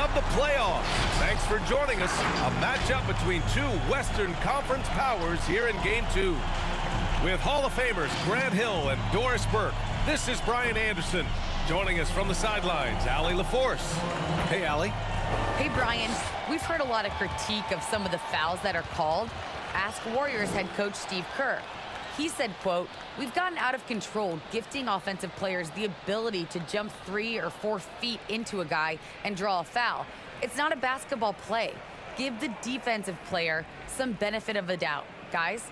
of the playoffs. Thanks for joining us. A matchup between two Western Conference powers here in Game 2. With Hall of Famers Grant Hill and Doris Burke, this is Brian Anderson. Joining us from the sidelines, Allie LaForce. Hey, Allie. Hey, Brian. We've heard a lot of critique of some of the fouls that are called. Ask Warriors head coach Steve Kerr. He said, quote, "We've gotten out of control, gifting offensive players the ability to jump 3 or 4 feet into a guy and draw a foul. It's not a basketball play. Give the defensive player some benefit of the doubt, guys."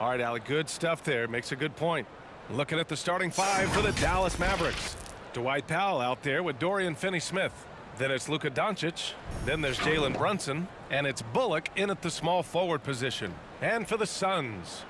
All right, Allie, good stuff there. Makes a good point. Looking at the starting 5 for the Dallas Mavericks. Dwight Powell out there with Dorian Finney-Smith. Then it's Luka Doncic. Then there's Jalen Brunson. And it's Bullock in at the small forward position. And for the Suns,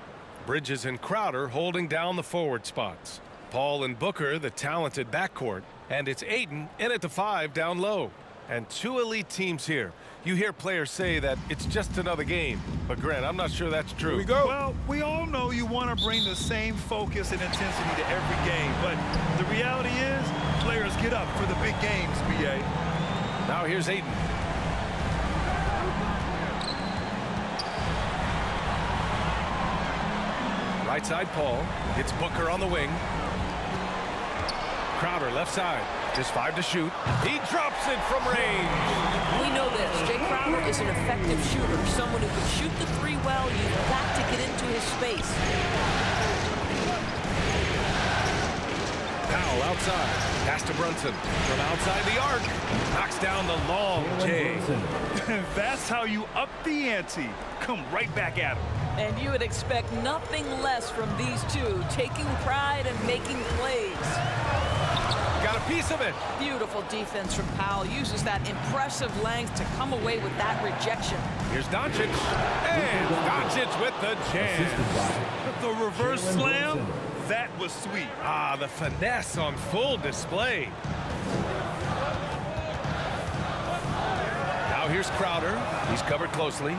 Bridges and Crowder holding down the forward spots. Paul and Booker, the talented backcourt. And it's Ayton in at the 5 down low. And two elite teams here. You hear players say that it's just another game. But, Grant, I'm not sure that's true. Here we go. Well, we all know you want to bring the same focus and intensity to every game. But the reality is, players get up for the big games, B.A. Now here's Ayton. Right side, Paul. It's Booker on the wing. Crowder left side. Just 5 to shoot. He drops it from range. We know this. Jay Crowder is an effective shooter. Someone who can shoot the 3 well. You've got to get into his space. Powell outside. Pass to Brunson. From outside the arc. Knocks down the long J. That's how you up the ante. Come right back at him. And you would expect nothing less from these two, taking pride and making plays. Got a piece of it. Beautiful defense from Powell. Uses that impressive length to come away with that rejection. Here's Doncic. And Doncic with the jam. The reverse slam, that was sweet. Ah, the finesse on full display. Now here's Crowder. He's covered closely.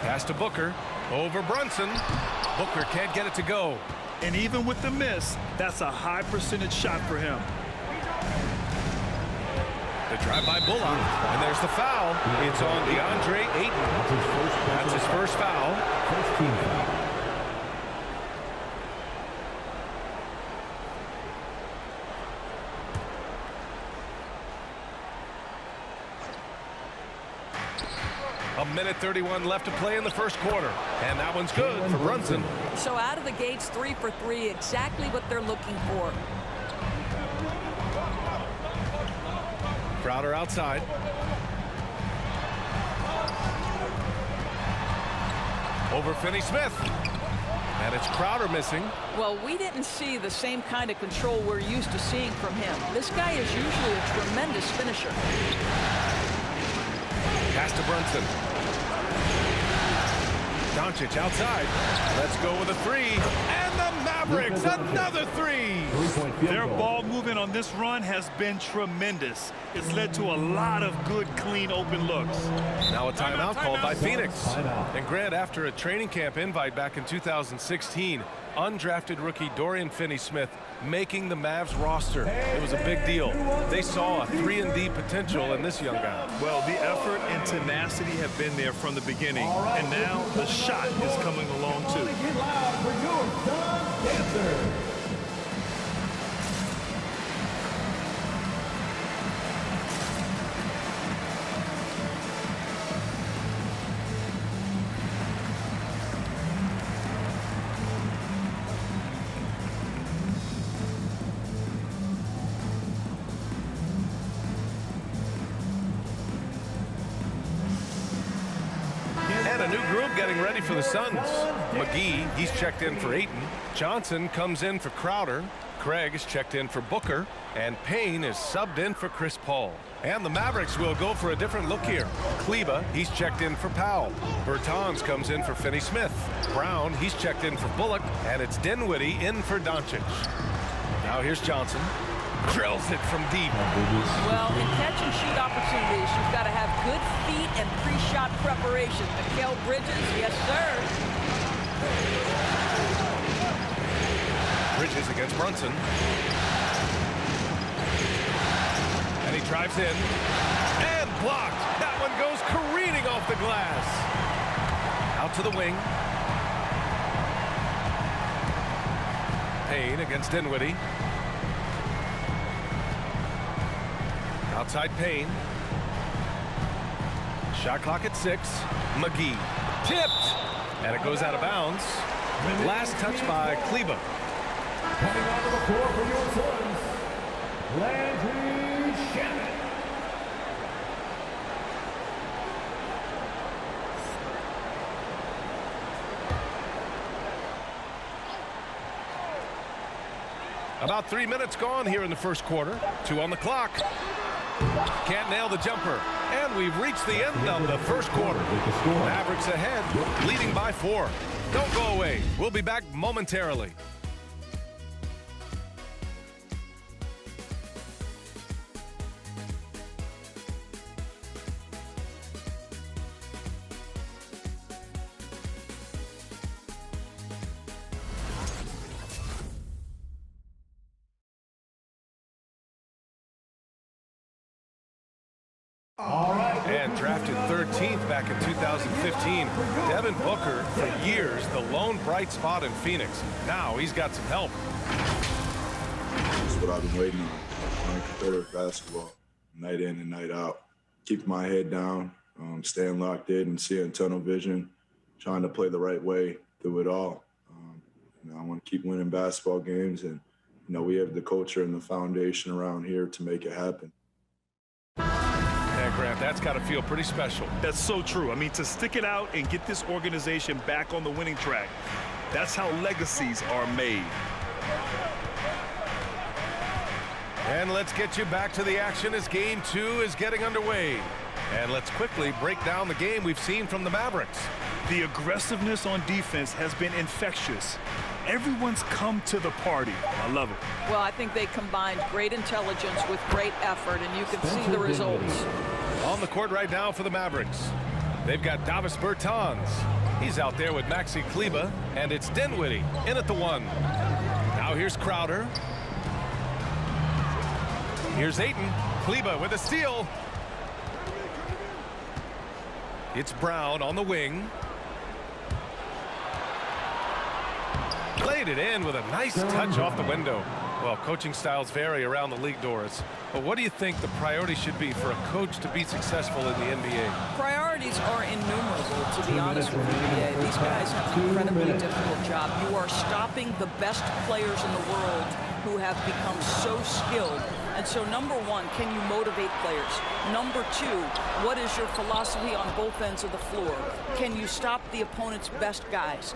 Pass to Booker. Over Brunson. Booker can't get it to go. And even with the miss, that's a high percentage shot for him. The drive by Bullock. And there's the foul. It's on DeAndre Ayton. That's his first foul. First team foul. A minute 31 left to play in the first quarter. And that one's good for Brunson. So out of the gates, 3 for 3, exactly what they're looking for. Crowder outside. Over Finney-Smith. And it's Crowder missing. Well, we didn't see the same kind of control we're used to seeing from him. This guy is usually a tremendous finisher. Pass to Brunson. Doncic outside. Let's go with a 3. And the Mavericks, another 3. Their ball movement on this run has been tremendous. It's led to a lot of good, clean, open looks. Now a timeout called by Phoenix. And Grant, after a training camp invite back in 2016, undrafted rookie Dorian Finney-Smith making the Mavs roster. It was a big deal. They saw a 3-and-D potential in this young guy. Well, the effort and tenacity have been there from the beginning. And now the shot is coming along, too. And a new group getting ready for the Suns. McGee, he's checked in for Ayton. Johnson comes in for Crowder. Craig is checked in for Booker. And Payne is subbed in for Chris Paul. And the Mavericks will go for a different look here. Kleba, he's checked in for Powell. Bertans comes in for Finney-Smith. Brown, he's checked in for Bullock. And it's Dinwiddie in for Doncic. Now here's Johnson. Drills it from deep. Well, in catch-and-shoot opportunities, you've got to have good feet and pre-shot preparation. Mikal Bridges, yes, sir. advantages against Brunson. And he drives in. And blocked. That one goes careening off the glass. Out to the wing. Payne against Dinwiddie. Outside Payne. Shot clock at 6. McGee. Tipped. And it goes out of bounds. Last touch by Kleba. Coming onto the floor for your Suns, Landry Shamet. About 3 minutes gone here in the first quarter. 2 on the clock. Can't nail the jumper. And we've reached the end of the first quarter. Mavericks ahead, leading by 4. Don't go away. We'll be back momentarily. And drafted 13th back in 2015, Devin Booker, for years, the lone bright spot in Phoenix. Now he's got some help. That's what I've been waiting on. Playing competitive basketball, night in and night out. Keeping my head down, staying locked in and seeing tunnel vision, trying to play the right way through it all. I want to keep winning basketball games, and we have the culture and the foundation around here to make it happen. Yeah, Grant, that's got to feel pretty special. That's so true. I mean, to stick it out and get this organization back on the winning track, that's how legacies are made. And let's get you back to the action as Game 2 is getting underway. And let's quickly break down the game we've seen from the Mavericks. The aggressiveness on defense has been infectious. Everyone's come to the party. I love it. Well, I think they combined great intelligence with great effort, and you can see the results. On the court right now for the Mavericks, they've got Davis Bertans. He's out there with Maxi Kleba, and it's Dinwiddie in at the 1. Now here's Crowder. Here's Ayton. Kleba with a steal. It's Brown on the wing. Played it in with a nice touch off the window. Well, coaching styles vary around the league, Doris. But what do you think the priority should be for a coach to be successful in the NBA? Priorities are innumerable, to be honest with you. These guys have an incredibly difficult job. You are stopping the best players in the world who have become so skilled. And so, number one, can you motivate players? Number two, what is your philosophy on both ends of the floor? Can you stop the opponent's best guys?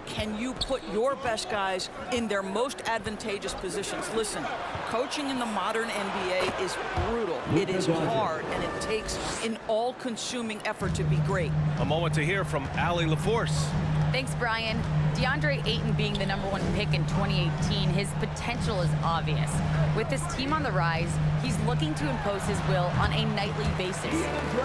Can you put your best guys in their most advantageous positions? Listen, coaching in the modern NBA is brutal. It is hard, and it takes an all-consuming effort to be great. A moment to hear from Allie LaForce. Thanks, Brian. DeAndre Ayton being the #1 pick in 2018, his potential is obvious. With his team on the rise, he's looking to impose his will on a nightly basis.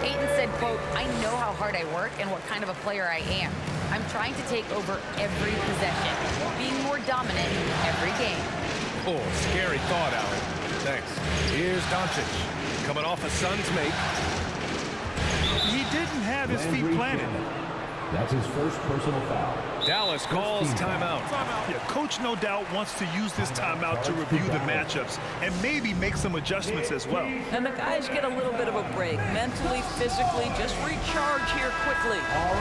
Ayton said, quote, "I know how hard I work and what kind of a player I am. I'm trying to take over every possession, being more dominant every game." Oh, scary thought, Allie. Thanks. Here's Doncic, coming off a Suns make. He didn't have his feet planted. That's his first personal foul. Dallas calls timeout. Yeah, coach no doubt wants to use this timeout to review the matchups and maybe make some adjustments as well. And the guys get a little bit of a break, mentally, physically, just recharge here quickly.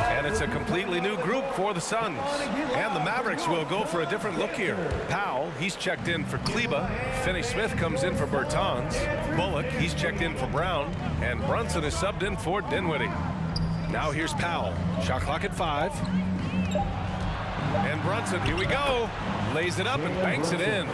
And it's a completely new group for the Suns. And the Mavericks will go for a different look here. Powell, he's checked in for Kleba. Finney-Smith comes in for Bertans. Bullock, he's checked in for Brown. And Brunson is subbed in for Dinwiddie. Now here's Powell. Shot clock at 5. And Brunson, here we go. Lays it up and banks it in.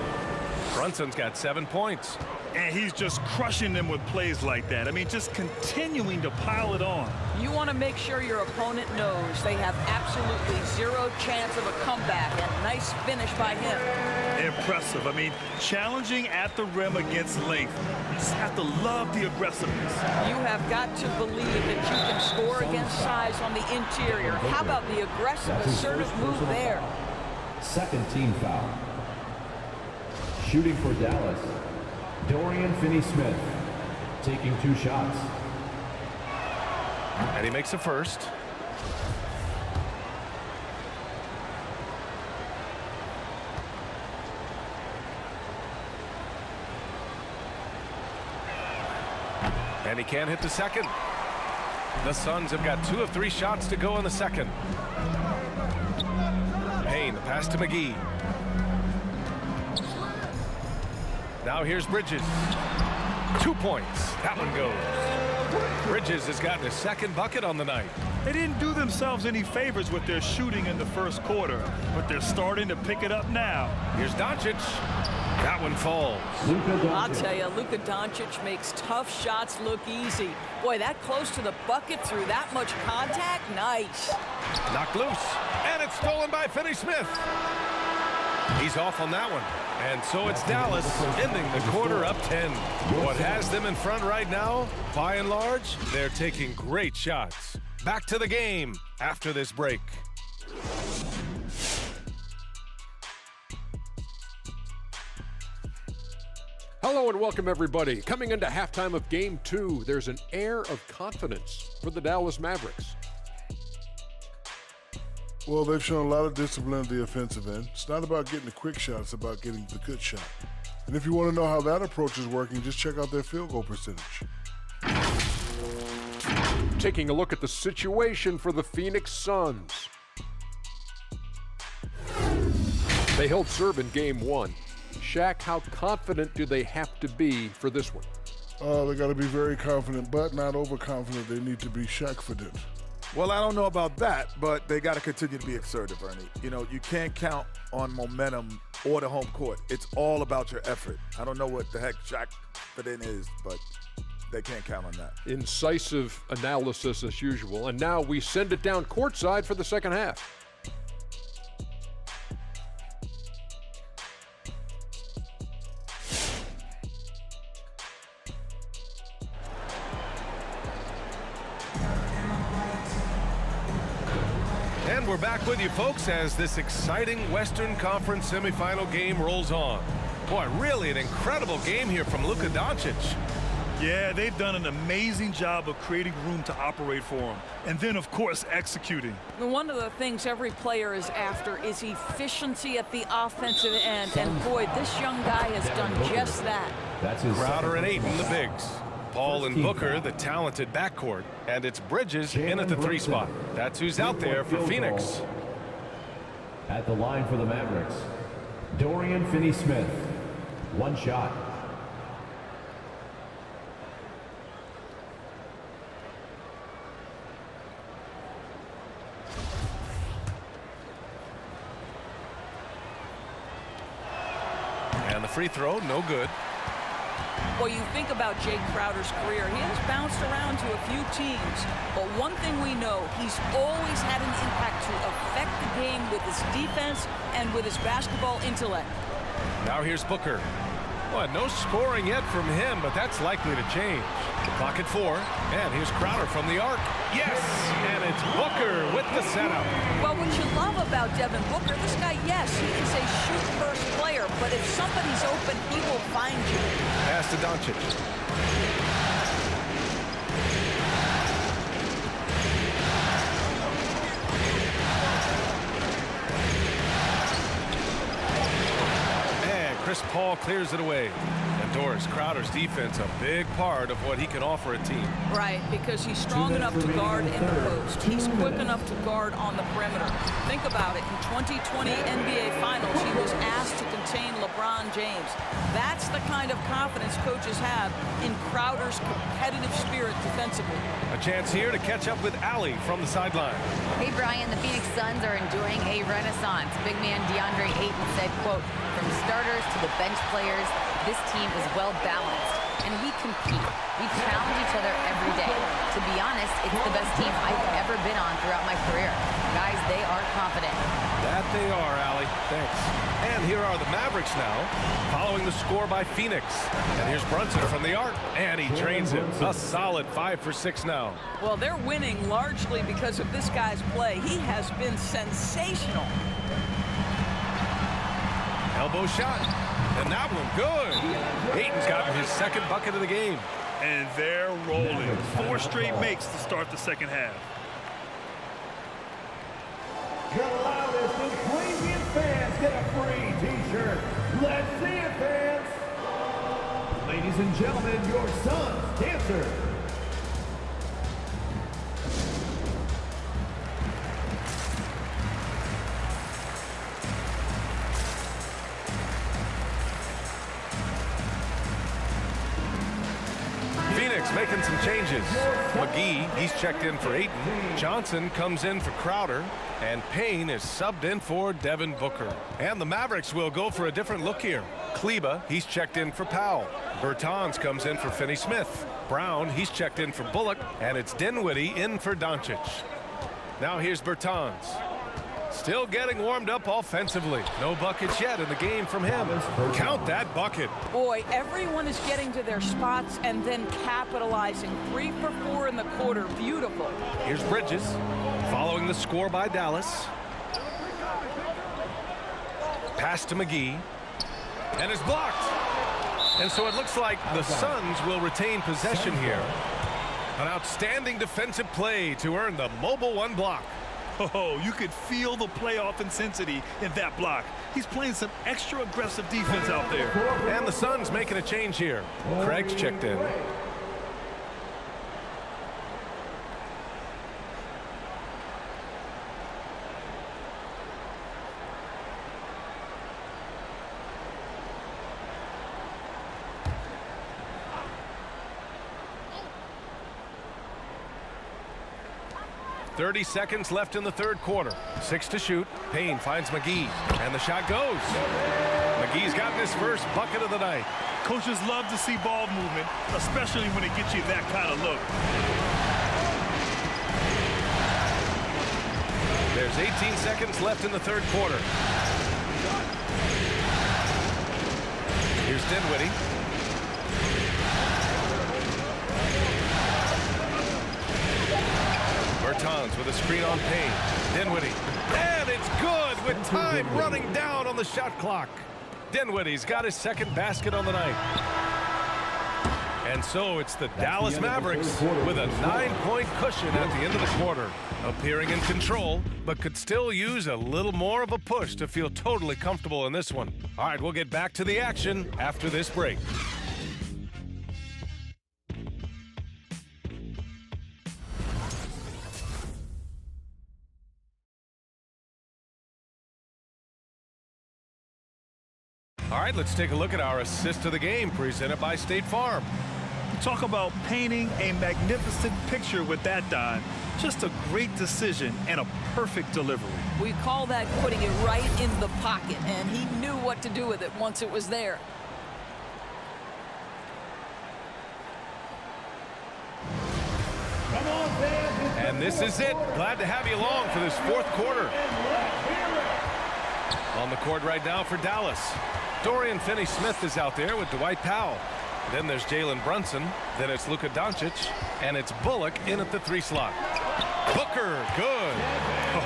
Brunson's got 7 points. And he's just crushing them with plays like that. I mean, just continuing to pile it on. You want to make sure your opponent knows they have absolutely zero chance of a comeback. And nice finish by him. Impressive. I mean, challenging at the rim against length. You just have to love the aggressiveness. You have got to believe that you can score against size on the interior. How about the aggressive, assertive move there? Second team foul. Shooting for Dallas, Dorian Finney-Smith, taking 2 shots. And he makes a first. And he can't hit the second. The Suns have got 2 of 3 shots to go in the second. Payne, the pass to McGee. Now here's Bridges. 2 points. That one goes. Bridges has gotten his second bucket on the night. They didn't do themselves any favors with their shooting in the first quarter, but they're starting to pick it up now. Here's Doncic. That one falls. I'll tell you, Luka Doncic makes tough shots look easy. Boy, that close to the bucket through that much contact, nice. Knocked loose, and it's stolen by Finney-Smith. He's off on that one. And so it's Dallas ending the quarter up 10. What has them in front right now, by and large, they're taking great shots. Back to the game after this break. Hello and welcome, everybody. Coming into halftime of Game 2, there's an air of confidence for the Dallas Mavericks. Well, they've shown a lot of discipline at the offensive end. It's not about getting the quick shot, it's about getting the good shot. And if you want to know how that approach is working, just check out their field goal percentage. Taking a look at the situation for the Phoenix Suns. They held serve in Game 1. Shaq, how confident do they have to be for this one? They got to be very confident, but not overconfident. They need to be Shaq-fident. Well, I don't know about that, but they got to continue to be assertive, Ernie. You know, you can't count on momentum or the home court. It's all about your effort. I don't know what the heck Shaq-fident is, but they can't count on that. Incisive analysis as usual, and now we send it down courtside for the second half. And we're back with you, folks, as this exciting Western Conference semifinal game rolls on. Boy, really an incredible game here from Luka Doncic. Yeah, they've done an amazing job of creating room to operate for him. And then, of course, executing. One of the things every player is after is efficiency at the offensive end. And boy, this young guy has done just that. That's his Crowder and second Ayton, the bigs. Paul and Booker, the talented backcourt. And it's Bridges in at the 3 spot. That's who's out there for Phoenix. At the line for the Mavericks, Dorian Finney-Smith. 1 shot. And the free throw, no good. Well, you think about Jake Crowder's career. He has bounced around to a few teams, but one thing we know, he's always had an impact to affect the game with his defense and with his basketball intellect. Now here's Booker. Well, no scoring yet from him, but that's likely to change. The clock at 4, and here's Crowder from the arc. Yes, and it's Booker with the setup. Well, what you love about Devin Booker, this guy, yes, he is a shoot-first player, but if somebody's open, he will find you. Pass to Doncic. And Chris Paul clears it away. And Doris, Crowder's defense, a big part of what he can offer a team. Right, because he's strong enough to guard in the post. He's quick enough to guard on the perimeter. Think about it. In 2020 NBA Finals, he was asked to contain LeBron James. That's the kind of confidence coaches have in Crowder's competitive spirit defensively. A chance here to catch up with Allie from the sideline. Hey, Brian, the Phoenix Suns are enduring a renaissance. Big man DeAndre Ayton said, quote, "From starters to the bench players, this team is well balanced, and we compete. We challenge each other every day. To be honest, it's the best team I've ever been on throughout my career. Guys, they are confident." That they are, Allie. Thanks. And here are the Mavericks now, following the score by Phoenix. And here's Brunson from the arc, and he drains it. A solid 5 for 6 now. Well, they're winning largely because of this guy's play. He has been sensational. Elbow shot. And that one good. Ayton's gotten his second bucket of the game. And they're rolling. 4 straight makes to start the second half. The loudest and craziest fans get a free t-shirt. Let's see it, fans. Ladies and gentlemen, your son's dancer. Phoenix making some changes. McGee, he's checked in for Ayton. Johnson comes in for Crowder. And Payne is subbed in for Devin Booker. And the Mavericks will go for a different look here. Kleba, he's checked in for Powell. Bertans comes in for Finney-Smith. Brown, he's checked in for Bullock. And it's Dinwiddie in for Doncic. Now here's Bertans. Still getting warmed up offensively. No buckets yet in the game from him. Count that bucket. Boy, everyone is getting to their spots and then capitalizing. 3 for 4 in the quarter. Beautiful. Here's Bridges following the score by Dallas. Pass to McGee. And it's blocked. And so it looks like the Suns will retain possession here. An outstanding defensive play to earn the mobile 1 block. Oh, you could feel the playoff intensity in that block. He's playing some extra aggressive defense out there. And the Suns making a change here. Craig's checked in. .30 seconds left in the third quarter. 6 to shoot. Payne finds McGee. And the shot goes. McGee's gotten his first bucket of the night. Coaches love to see ball movement, especially when it gets you that kind of look. There's 18 seconds left in the third quarter. Here's Dinwiddie. Bertans with a screen on Payne. Dinwiddie. And it's good with time running down on the shot clock. Dinwiddie's got his second basket on the night. And so it's the Dallas Mavericks with a 9-point cushion at the end of the quarter. Appearing in control, but could still use a little more of a push to feel totally comfortable in this one. All right, we'll get back to the action after this break. All right, let's take a look at our assist of the game presented by State Farm. Talk about painting a magnificent picture with that dime. Just a great decision and a perfect delivery. We call that putting it right in the pocket, and he knew what to do with it once it was there. And this is it. Glad to have you along for this fourth quarter. On the court right now for Dallas. Dorian Finney-Smith is out there with Dwight Powell. Then there's Jalen Brunson. Then it's Luka Doncic. And it's Bullock in at the 3 slot. Booker, good.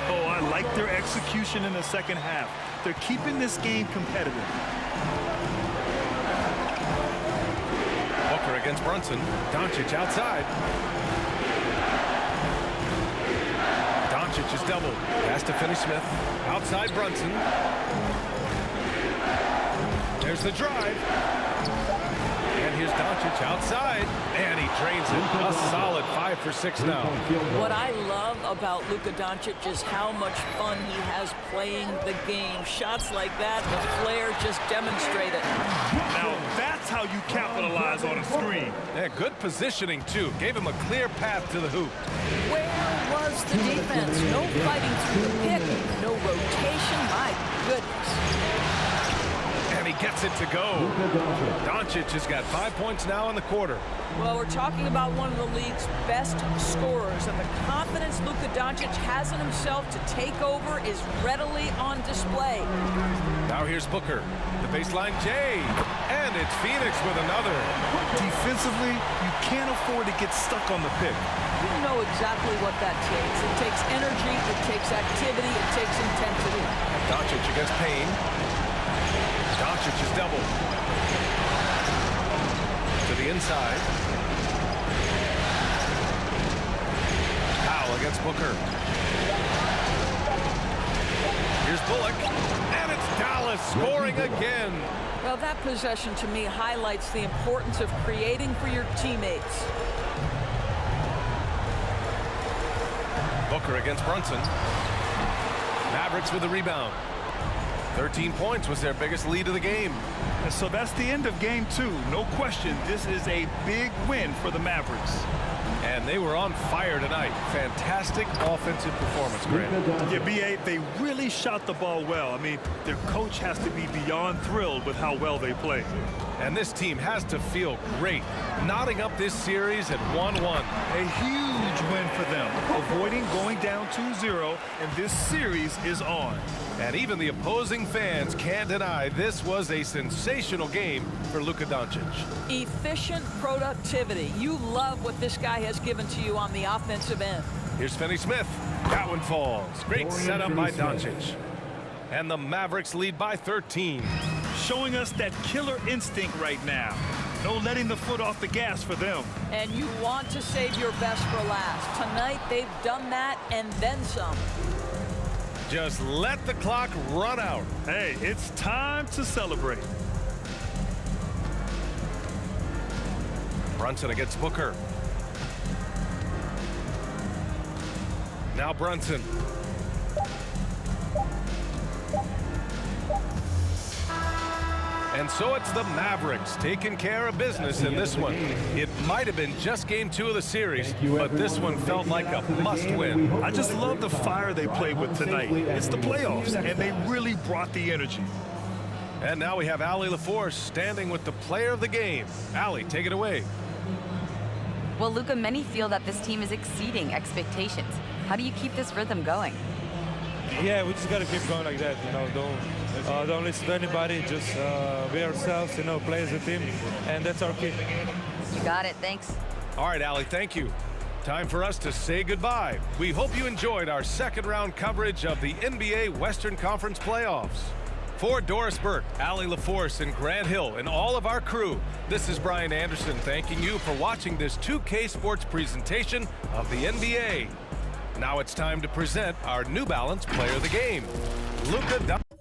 Oh, I like their execution in the second half. They're keeping this game competitive. Booker against Brunson. Doncic outside. Doncic is doubled. Pass to Finney-Smith. Outside Brunson. There's the drive. And here's Doncic outside. And he drains it. A solid 5 for 6 now. What I love about Luka Doncic is how much fun he has playing the game. Shots like that, the flair just demonstrate it. Now that's how you capitalize on a screen. Yeah, good positioning too. Gave him a clear path to the hoop. Where was the defense? No fighting through the pick. No rotation. My goodness. And he gets it to go. Doncic has got 5 points now in the quarter. Well, we're talking about one of the league's best scorers, and the confidence Luka Doncic has in himself to take over is readily on display. Now here's Booker. The baseline J. And it's Phoenix with another. Defensively, you can't afford to get stuck on the pick. You know exactly what that takes. It takes energy, it takes activity, it takes intensity. Doncic against Payne. Doncic is doubled. To the inside. Powell against Booker. Here's Bullock. And it's Dallas scoring again. Well, that possession to me highlights the importance of creating for your teammates. Booker against Brunson. Mavericks with the rebound. 13 points was their biggest lead of the game. And so that's the end of game 2. No question, this is a big win for the Mavericks. And they were on fire tonight. Fantastic offensive performance, Grant. Yeah, B.A., they really shot the ball well. I mean, their coach has to be beyond thrilled with how well they played. And this team has to feel great, knotting up this series at 1-1. A huge win for them, avoiding going down 2-0, and this series is on. And even the opposing fans can't deny this was a sensational game for Luka Doncic. Efficient productivity. You love what this guy has given to you on the offensive end. Here's Finney Smith. That one falls. Great setup by Doncic. And the Mavericks lead by 13. Showing us that killer instinct right now. No letting the foot off the gas for them. And you want to save your best for last. Tonight, they've done that and then some. Just let the clock run out. Hey, it's time to celebrate. Brunson against Booker. Now Brunson. And so it's the Mavericks taking care of business in this one. It might have been just game 2 of the series, but this one felt like a must-win. I just love the fire they played with tonight. It's the playoffs, and they really brought the energy. And now we have Allie LaForce standing with the player of the game. Allie, take it away. Well, Luka, many feel that this team is exceeding expectations. How do you keep this rhythm going? Yeah, we just got to keep going like that. You know, don't listen to anybody. Just be ourselves. You know, play as a team, and that's our key. You got it. Thanks. All right, Allie, thank you. Time for us to say goodbye. We hope you enjoyed our second round coverage of the NBA Western Conference playoffs. For Doris Burke, Allie LaForce, and Grant Hill, and all of our crew, this is Brian Anderson thanking you for watching this 2K Sports presentation of the NBA. Now it's time to present our New Balance Player of the Game, Luka Doncic.